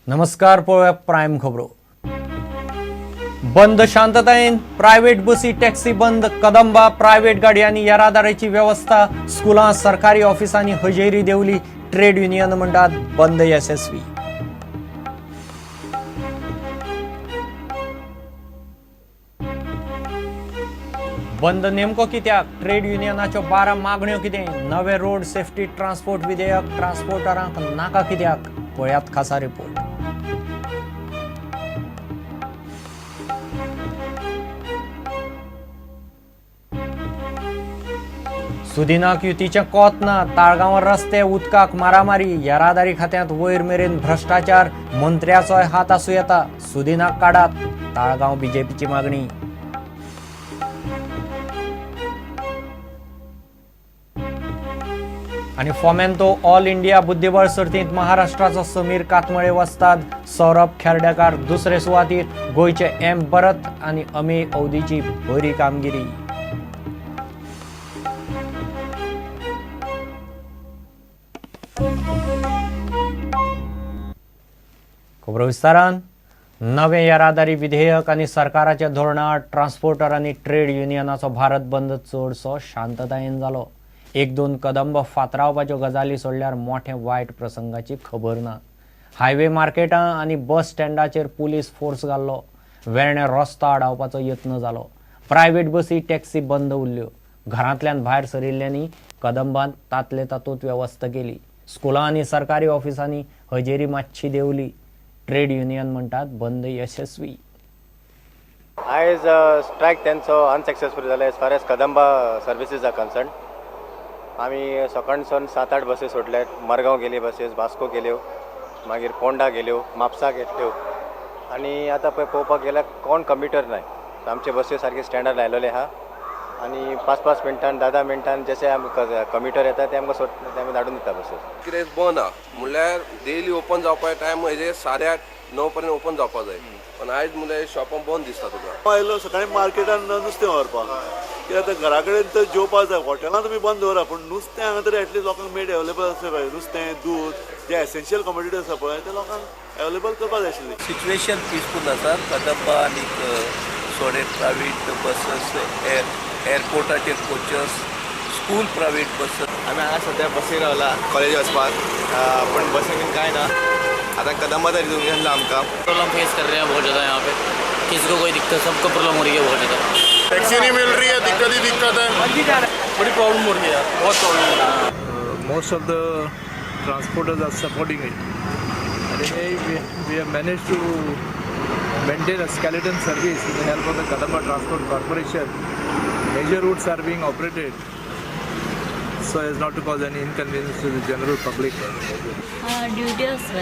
नमस्कार, पळोवया प्रायम खबरो. बंद शांततायेन प्रायव्हेट बसी टॅक्सी बंद. कदंबा प्रायव्हेट गाडी आणि येरादारीची व्यवस्था, स्कुलां सरकारी ऑफिसांनी हजेरी देवली. ट्रेड युनियन म्हणटात बंद यशस्वी. बंद नेमको कित्याक? ट्रेड युनियनाच्यो 12 मागण्यो कितें? नवे रोड सेफ्टी ट्रान्सपोर्ट विधेयक ट्रान्सपोर्टरांक नाका कित्याक? पळयात खासा रिपोर्ट. सुदिनाक युतीचें कोत ना. ताळगांवां रस्ते उदकाक मारामारी. येरादारी खात्यांत वयर मेरेन भ्रष्टाचार. मंत्र्याचोय हात आसूं येता. सुदिनाक काडात. ताळगांव बीजेपीची मागणी. आणि फोमेंतो ऑल इंडिया बुद्धिबळ सर्तींत महाराष्ट्राचो समीर कातमळे वस्ताद. सौरभ खेर्डेकार दुसरे सुवातीर. गोंयचे एम भरत आनी अमेय अवधीची बरी कामगिरी. खबरो विस्तारान. नवे येरादारी विधेयक आनी सरकाराच्या धोरणां ट्रान्सपोर्टर आनी ट्रेड युनियनाचो भारत बंद चडसो शांततायेन जालो. एक दोन कदंब फातरावपाच्यो गजाली सोडल्यार मोठे वायट प्रसंगाची खबर ना. हायवे मार्केटां आनी बस स्टँडाचेर पुलीस फोर्स घाल्लो. वेर्णे रस्तो आडावपाचो यत्न जालो. प्रायव्हेट बसी टॅक्सी बंद उरल्यो. घरांतल्यान भायर सरिल्ल्यांनी कदंबांत तातले तातूंत वेवस्था केली. स्कुलां आनी सरकारी ऑफिसांनी हजेरी मातशी देवली. ट्रेड युनियन म्हणटात बंद यशस्वी. आयज स्ट्रायक तेंचो अनसक्सेसफूल जालो as far as Kadamba services are concern. आमी सकाळसून 7-8 बसी सोडल्यात. मरगांव गेली बसीस, वास्को गेल्यो, मागीर पोंडा गेल्यो, म्हापसा गेल्यो. आनी आतां पळय पळोवपाक गेल्यार कोण कम्युटर नाय. आमचे बसी सारके स्टँडार लायलेले आहा आनी 5-5 मिनटान 10-10 मिनटान जशे आमकां कम्युटर येता ते आमकां ते आमी धाडून दिता बसीस. कितें बंद आहा म्हणल्यार डेली ओपन जावपाचे टायम हेजे 8:30-9 पर्यंत ओपन जावपा जाय. पण आयज म्हणल्यार शॉपां बंद दिसता तुका. आयलो सकाळी मार्केटान नुस्तें व्हरपाक. कित्याक आतां घरा कडेन तर जेवपाक जाय. हॉटेलां तुमी बंद दवरा, पूण नुस्तें हांगा तरी एटलीस्ट लोकांक मेड अवेलेबल आसलें पाहिजे. नुस्तें, दूद, जे एसेन्शियल कमोडिटी आसा पळय ते लोकांक अवेलेबल करपाक जाय आशिल्ली. सिच्युएशन पीसफूल आसा. कदंबा आनी थोडे प्रायवेट बसीस, एअरपोर्टाचेर कोचस, स्कूल प्रायवेट बस. आम्ही हांगा सध्या बसीर रावला कॉलेज वचपाक, पण बसीन कांय ना. आतां कदंबा तरी घेवन गेला आमकां. प्रॉब्लम फेस कर रहे हैं बहुत ज़्यादा यहाँ पे. किसी को कोई दिक्कत, सबको प्रॉब्लम हो रही है बहुत ज़्यादा. टैक्सी नहीं मिल रही है, दिक्कत ही दिक्कत है. बड़ी प्रॉब्लम हो रही है, बहुत प्रॉब्लम हो रही है. Most of the transporters are supporting it. And we have managed to maintain a skeleton service with the help of the Kadamba Transport Corporation. Major routes are being operated so as not to cause any inconvenience to the general public. Duty आसता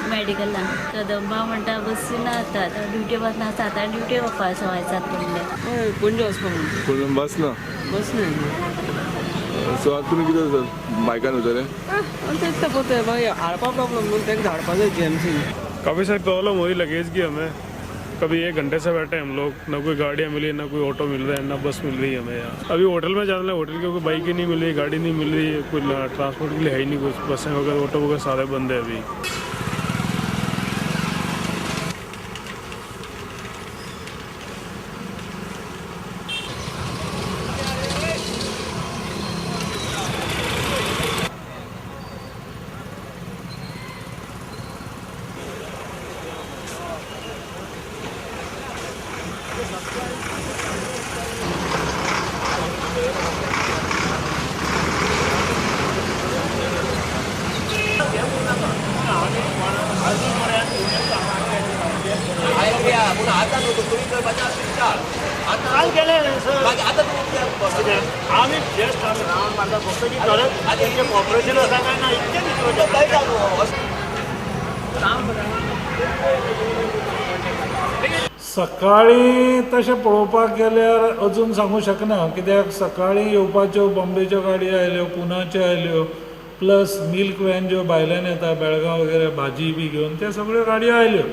मेडिकलां कदंबा म्हणटा बसीन आता duty वचना 7 duty वचपा सवाय जातले. कुंज वचपाक कोण बस ना बस नाही. सो आता तुम्ही किती बायकान वयतले? तेच तर पोते भाई हाडपा प्रॉब्लम म्हणून तेंका धाडपा जाय जीएमसी. काफ़ी सारी प्रॉब्लम हुई लगेज की हमें. कभी 1 घंटे से बैठे हम लोग, ना कोई गाड़ियाँ मिली, ना कोई ऑटो मिल रहा है, ना बस मिल रही है हमें यहाँ. अभी होटल में जाना है, होटल की कोई बाइक ही नहीं मिल रही, गाड़ी नहीं मिल रही, कोई ट्रांसपोर्ट के लिए है ही नहीं. कुछ बसें वगैरह ऑटो वगैरह सारे बंद है अभी. सकाळी तशें पळोवपाक गेल्यार अजून सांगूं शकना. कित्याक सकाळी येवपाच्यो बॉम्बेच्यो गाडयो आयल्यो, पुनाच्यो आयल्यो, प्लस मिल्क व्हॅन ज्यो भायल्यान येता बेळगांव वगैरे भाजी बी घेवन, त्या सगळ्यो गाडयो आयल्यो.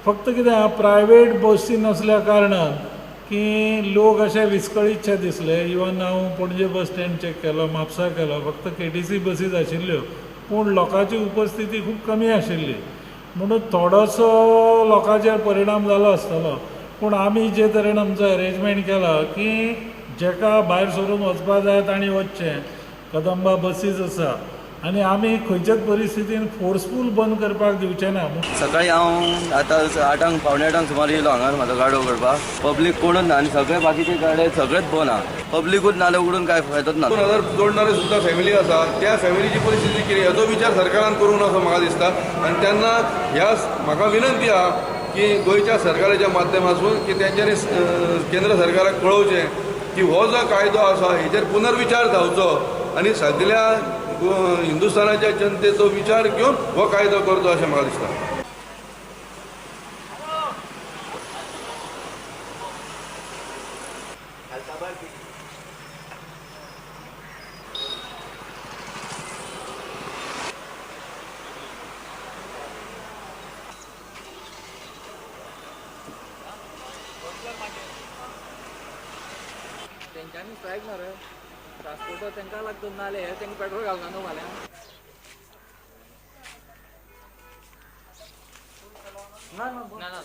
फक्त कितें प्रायवेट बसी नसल्या कारणान की लोक अशे विस्कळीतशे दिसले. इवन हांव पणजे बस स्टँड चॅक केलो, म्हापसा केलो, फक्त KTC बसीज आशिल्ल्यो. पूण लोकांची उपस्थिती खूब कमी आशिल्ली म्हणून थोडोसो लोकांचेर परिणाम जालो आसतलो. पूण आमी जे तरेन आमचो अरेंजमेंट केला की जेका भायर सरून वचपा जाय तांणी वचचें. कदंबा बसीज आसा आनी आमी खंयच्याच परिस्थितीन फोर्सफूल बंद करपाक दिवचे ना. सकाळी हांव आतां 8 पावणे 8 सुमार येयलो हांगा म्हाजो गाडो करपाक. पब्लीक कोणूच ना आनी सगळे बाकीचे गाडे सगळेच बंद आहा. पब्लीकूच नाल्या उडून काय फायदोच ना. 2000 जोडणारे सुद्धा फॅमिली आसा त्या फॅमिलीची परिस्थिती कितें हेचो विचार सरकारान करूं असो म्हाका दिसता. आनी तेन्ना ह्या म्हाका विनंती आहा की गोंयच्या सरकाराच्या माध्यमांतून की तेंच्यांनी केंद्र सरकाराक कळोवचें की हो जो कायदो आसा हेचेर पुनर्विचार जावचो आनी सगळ्या हिंदुस्थानाच्या जनतेचो विचार घेवन हो कायदो करचो अशें म्हाका दिसता. तेंच्यांनी स्ट्रायक ना रे ट्रान्सपोर्टर तांकां लागून नाले हे तांकां पेट्रोल घालना न्हू फाल्यां. ना ना ना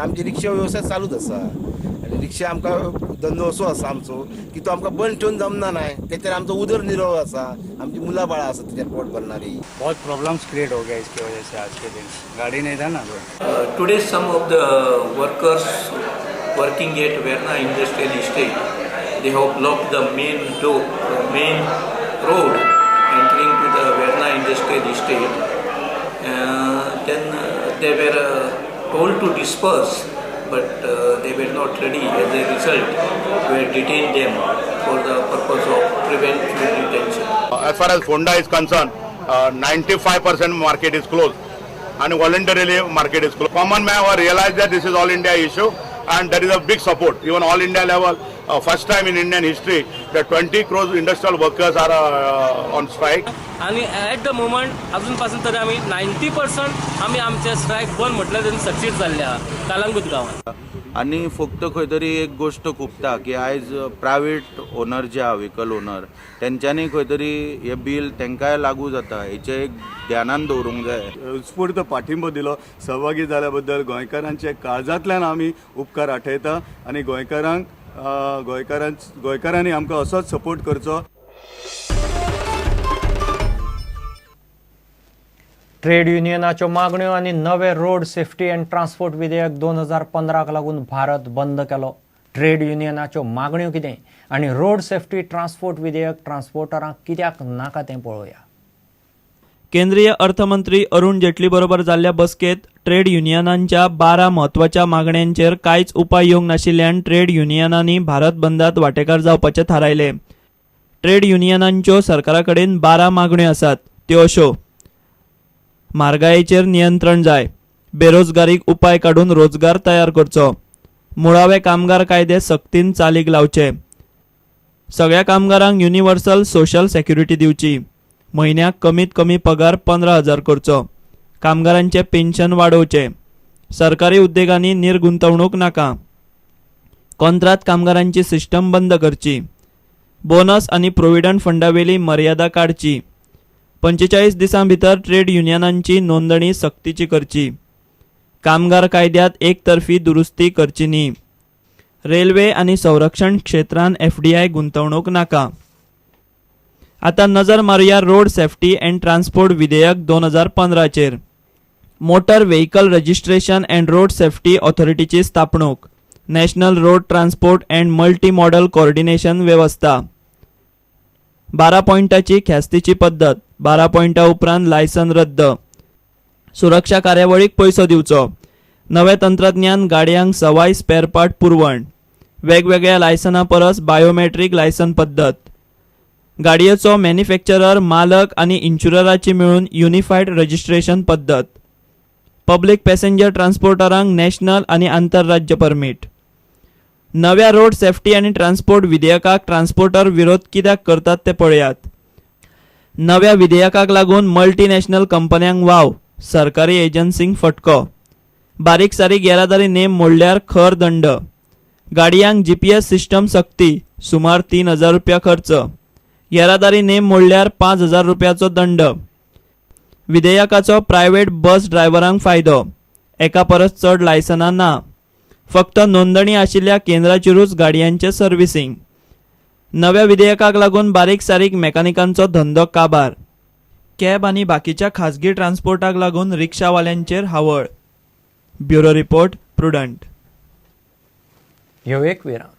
आमची रिक्षा वेवसाय चालूच आसा आनी रिक्षा आमकां धंदो असो आसा आमचो की तो आमकां बंद ठेवून जमना नाय. तेचेर आमचो उदरनिर्वाह आसा, आमची मुलां बाळां आसा तेचेर पोट भरणारी. बहुत प्रॉब्लम्स क्रिएट हो गया इसकी वजह से आज के दिन गाड़ी नहीं था ना. Today some of the workers working at Verna Industrial Estate, they have blocked the main road entering to the Verna Industrial Estate. Then they were told to disperse, but they were not ready. As a result, we detained them for the purpose of preventive detention. As far as Honda is concerned, 95% market is closed and voluntarily market is closed. Common man have realized that this is all India issue and there is a big support. Even all India level, first time in Indian history that 20 crore industrial workers are on strike. आणि at the moment अजूनपासून तरी आम्ही 90% आम्ही आमचे strike बंद म्हटलं तरी succeed जाल्ले आहा कालांगूट गांवांत. आनी फक्त खंय तरी एक गोश्ट खुबता की आयज प्रायवेट ओनर जे आहा व्हेकल ओनर तेंच्यांनी खंय तरी हे बील तेंकाय लागू जाता हेचे एक ध्यानान दवरूंक जाय. उत्स्फूर्त पाठिंबो दिलो सहभागी जाल्या बद्दल गोंयकारांचे काळजांतल्यान आमी उपकार आठयता आनी गोंयकारांनी आमकां असोच सपोर्ट करचो. ट्रेड युनियनाच्यो मागण्यो आनी नवे रोड सेफ्टी अँड ट्रान्सपोर्ट विधेयक 2015 लागून भारत बंद केलो. ट्रेड युनियनाच्यो मागण्यो कितें आनी रोड सेफ्टी ट्रान्सपोर्ट विधेयक ट्रान्सपोर्टरांक कित्याक नाका तें पळोवया. केंद्रीय अर्थमंत्री अरुण जेटली बरोबर जाल्ल्या बसकेत ट्रेड युनियनांच्या 12 म्हत्वाच्या मागण्यांचेर कांयच उपाय येवंक नाशिल्ल्यान ट्रेड युनियनांनी भारत बंदात वांटेकार जावपाचे थारायले. ट्रेड युनियनांच्यो सरकारा कडेन 12 मागण्यो आसात. त्यो अश्यो: म्हारगायेचेर नियंत्रण जाय, बेरोजगारीक उपाय काडून रोजगार तयार करचो, मुळावे कामगार कायदे सक्तीन चालीक लावचे, सगळ्या कामगारांक युनिवर्सल सोशल सेक्युरिटी दिवची, म्हयन्याक कमीत कमी पगार 15,000 करचो, कामगारांचे पेन्शन वाडोवचे, सरकारी उद्देगांनी निर्गुंतवणूक नाका, कॉन्ट्राक्ट कामगारांची सिस्टम बंद करची, बोनस आनी प्रोव्हिडंट फंडावेली मर्यादा काडची, 45 दिसां भितर ट्रेड युनियनांची नोंदणी सक्तीची करची, कामगार कायद्यात एकतर्फी दुरुस्ती करची न्ही, रेल्वे आनी संरक्षण क्षेत्रांत FDI गुंतवणूक नाका. आता नजर मारुया रोड सेफ्टी अँड ट्रान्सपोर्ट विधेयक 2015 चेर. Motor vehicle registration and road safety ऑथॉरिटीची स्थापणूक, national road transport and multi modal coordination व्यवस्था, 12 पॉइंटाची ख्यास्तीची पद्दत, 12 पॉइंटा उपरांत लायसन रद्द, सुरक्षा कार्यावळीक पयसो दिवचो, नवे तंत्रज्ञान गाडयांक सवाय स्पेअर पार्ट पुरवण, वेगवेगळ्या लायसना परस बायोमेट्रीक लायसन पद्दत, गाडयेचो मॅन्युफॅक्चरर मालक आनी इन्शुरराची मेळून युनिफायड रजिस्ट्रेशन पद्दत, पब्लीक पॅसेंजर ट्रान्सपोर्टरांक नॅशनल आनी आंतरराज्य परमीट. नव्या रोड सेफ्टी आनी ट्रान्सपोर्ट विधेयकाक ट्रान्सपोर्टर विरोध कित्याक करतात ते पळयात. नव्या विधेयकाक लागून मल्टीनॅशनल कंपन्यांक वाव, सरकारी एजन्सींक फटको. बारीक सारीक येरादारी नेम मोडल्यार खर दंड. गाडयांक GPS सिस्टम सक्ती, सुमार 3,000 रुपया खर्च. येरादारी नेम मोडल्यार 5,000 रुपयाचो दंड. विधेयकाचो प्रायव्हेट बस ड्रायव्हरांक फायदो. एका परस चड लायसनां ना. फक्त नोंदणी आशिल्ल्या केंद्राचेरूच गाडयांचें सर्व्हिसिंग. नव्या विधेयकाक लागून बारीक सारीक मेकॅनिकांचो धंदो काबार. कॅब आनी बाकीच्या खाजगी ट्रान्सपोर्टाक लागून रिक्षावाल्यांचेर हावळ. Bureau report, Prudent. ह्यो एक विराम.